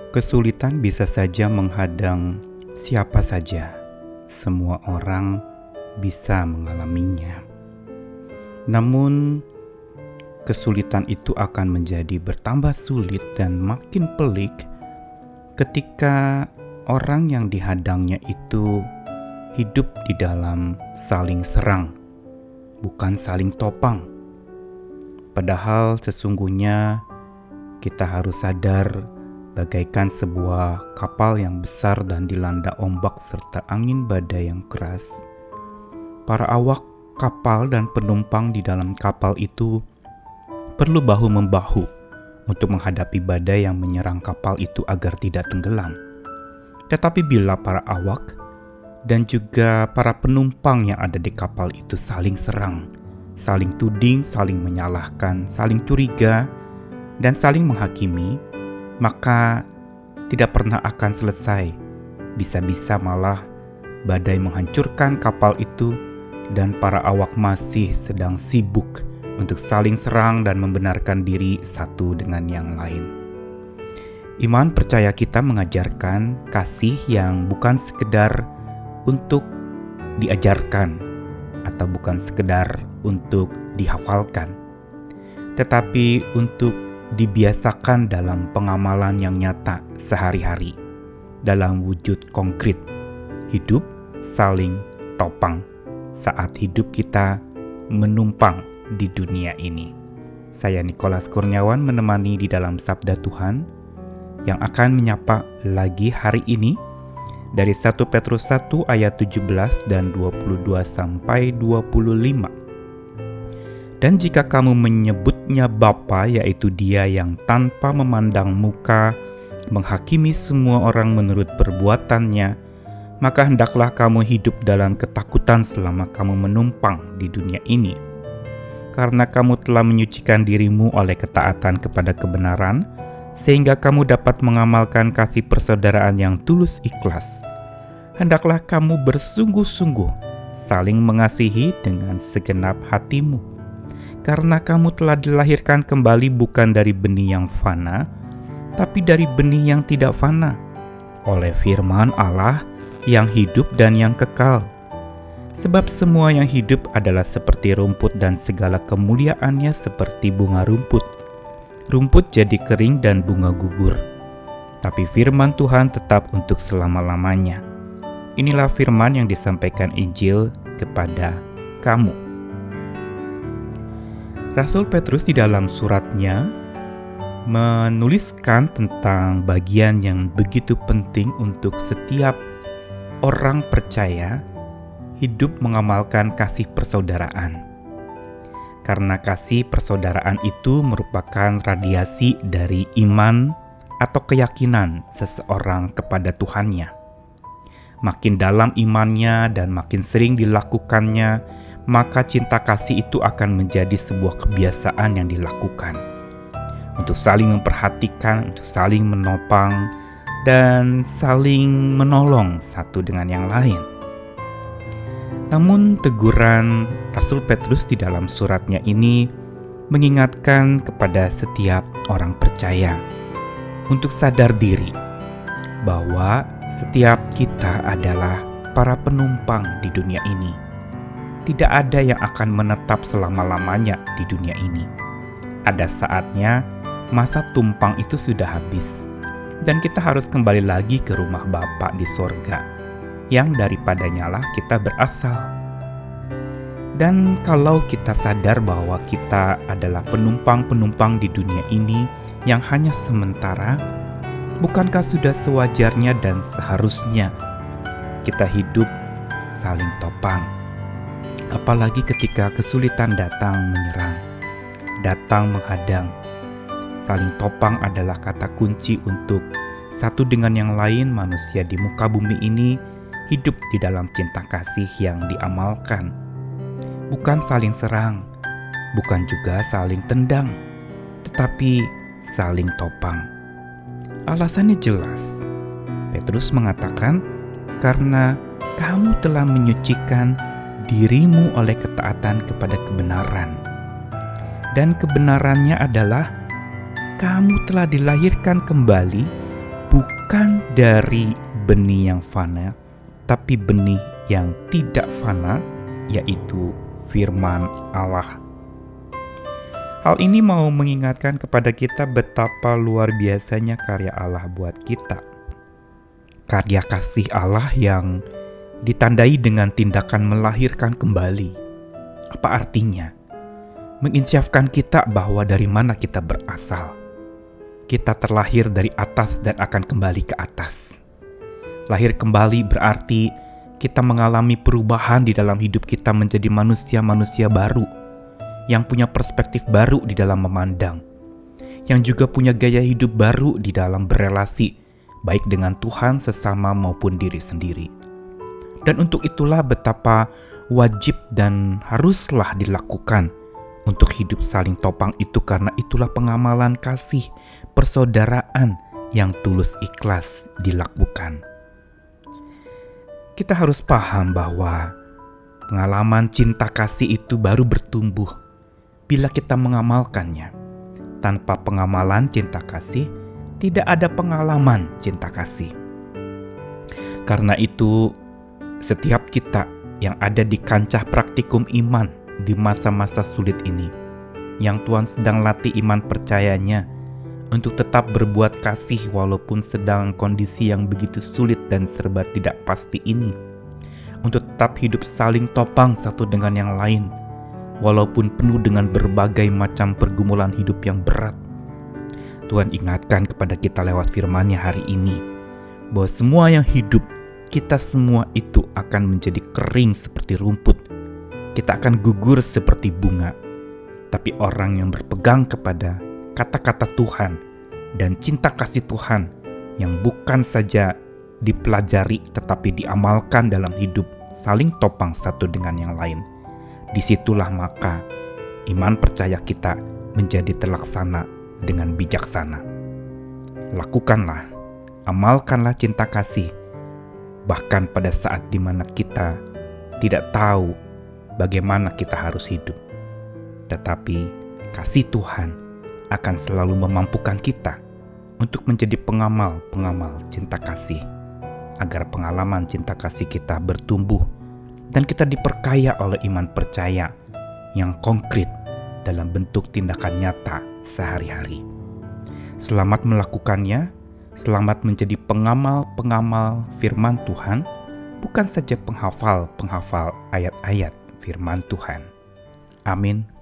Kesulitan bisa saja menghadang siapa saja. Semua orang bisa mengalaminya. Namun, kesulitan itu akan menjadi bertambah sulit dan makin pelik ketika orang yang dihadangnya itu hidup di dalam saling serang, bukan saling topang. Padahal sesungguhnya kita harus sadar bagaikan sebuah kapal yang besar dan dilanda ombak serta angin badai yang keras. Para awak kapal dan penumpang di dalam kapal itu perlu bahu-membahu untuk menghadapi badai yang menyerang kapal itu agar tidak tenggelam. Tetapi bila para awak dan juga para penumpang yang ada di kapal itu saling serang, saling tuding, saling menyalahkan, saling curiga, dan saling menghakimi, maka tidak pernah akan selesai. Bisa-bisa malah badai menghancurkan kapal itu dan para awak masih sedang sibuk untuk saling serang dan membenarkan diri satu dengan yang lain. Iman percaya kita mengajarkan kasih yang bukan sekedar untuk diajarkan atau bukan sekedar untuk dihafalkan, tetapi untuk dibiasakan dalam pengamalan yang nyata sehari-hari, dalam wujud konkret, hidup saling topang saat hidup kita menumpang di dunia ini. Saya Nikolas Kurniawan menemani di dalam Sabda Tuhan yang akan menyapa lagi hari ini dari 1 Petrus 1 ayat 17 dan 22 sampai 25. Dan jika kamu menyebutnya Bapa, yaitu Dia yang tanpa memandang muka menghakimi semua orang menurut perbuatannya, maka hendaklah kamu hidup dalam ketakutan selama kamu menumpang di dunia ini. Karena kamu telah menyucikan dirimu oleh ketaatan kepada kebenaran, sehingga kamu dapat mengamalkan kasih persaudaraan yang tulus ikhlas. Hendaklah kamu bersungguh-sungguh saling mengasihi dengan segenap hatimu. Karena kamu telah dilahirkan kembali bukan dari benih yang fana, tapi dari benih yang tidak fana, oleh firman Allah yang hidup dan yang kekal. Sebab semua yang hidup adalah seperti rumput dan segala kemuliaannya seperti bunga rumput. Rumput jadi kering dan bunga gugur, tapi firman Tuhan tetap untuk selama-lamanya. Inilah firman yang disampaikan Injil kepada kamu. Rasul Petrus di dalam suratnya menuliskan tentang bagian yang begitu penting untuk setiap orang percaya hidup mengamalkan kasih persaudaraan. Karena kasih persaudaraan itu merupakan radiasi dari iman atau keyakinan seseorang kepada Tuhannya. Makin dalam imannya dan makin sering dilakukannya, maka cinta kasih itu akan menjadi sebuah kebiasaan yang dilakukan. Untuk saling memperhatikan, untuk saling menopang, dan saling menolong satu dengan yang lain. Namun teguran Rasul Petrus di dalam suratnya ini mengingatkan kepada setiap orang percaya untuk sadar diri bahwa setiap kita adalah para penumpang di dunia ini. Tidak ada yang akan menetap selama-lamanya di dunia ini. Ada saatnya masa tumpang itu sudah habis, dan kita harus kembali lagi ke rumah Bapa di sorga, yang daripadanya lah kita berasal. Dan kalau kita sadar bahwa kita adalah penumpang-penumpang di dunia ini yang hanya sementara, bukankah sudah sewajarnya dan seharusnya kita hidup saling topang? Apalagi ketika kesulitan datang menyerang, datang menghadang. Saling topang adalah kata kunci untuk satu dengan yang lain manusia di muka bumi ini hidup di dalam cinta kasih yang diamalkan. Bukan saling serang, bukan juga saling tendang, tetapi saling topang. Alasannya jelas. Petrus mengatakan, karena kamu telah menyucikan dirimu oleh ketaatan kepada kebenaran. Dan kebenarannya adalah kamu telah dilahirkan kembali bukan dari benih yang fana, tapi benih yang tidak fana, yaitu firman Allah. Hal ini mau mengingatkan kepada kita betapa luar biasanya karya Allah buat kita. Karya kasih Allah yang ditandai dengan tindakan melahirkan kembali. Apa artinya? Menginsyafkan kita bahwa dari mana kita berasal. Kita terlahir dari atas dan akan kembali ke atas. Lahir kembali berarti kita mengalami perubahan di dalam hidup kita menjadi manusia-manusia baru, yang punya perspektif baru di dalam memandang, yang juga punya gaya hidup baru di dalam berelasi, baik dengan Tuhan, sesama maupun diri sendiri. Dan untuk itulah betapa wajib dan haruslah dilakukan untuk hidup saling topang itu, karena itulah pengamalan kasih persaudaraan yang tulus ikhlas dilakukan. Kita harus paham bahwa pengalaman cinta kasih itu baru bertumbuh bila kita mengamalkannya. Tanpa pengamalan cinta kasih, tidak ada pengalaman cinta kasih. Karena itu, setiap kita yang ada di kancah praktikum iman di masa-masa sulit ini, yang Tuhan sedang latih iman percayanya untuk tetap berbuat kasih walaupun sedang kondisi yang begitu sulit dan serba tidak pasti ini, untuk tetap hidup saling topang satu dengan yang lain, walaupun penuh dengan berbagai macam pergumulan hidup yang berat. Tuhan ingatkan kepada kita lewat firman-Nya hari ini, bahwa semua yang hidup, kita semua itu akan menjadi kering seperti rumput. Kita akan gugur seperti bunga. Tapi orang yang berpegang kepada kata-kata Tuhan dan cinta kasih Tuhan yang bukan saja dipelajari tetapi diamalkan dalam hidup, saling topang satu dengan yang lain, disitulah maka iman percaya kita menjadi terlaksana dengan bijaksana. Lakukanlah, amalkanlah cinta kasih, bahkan pada saat dimana kita tidak tahu bagaimana kita harus hidup. Tetapi kasih Tuhan akan selalu memampukan kita untuk menjadi pengamal-pengamal cinta kasih, agar pengalaman cinta kasih kita bertumbuh dan kita diperkaya oleh iman percaya yang konkret dalam bentuk tindakan nyata sehari-hari. Selamat melakukannya, selamat menjadi pengamal-pengamal firman Tuhan, bukan saja penghafal-penghafal ayat-ayat firman Tuhan. Amin.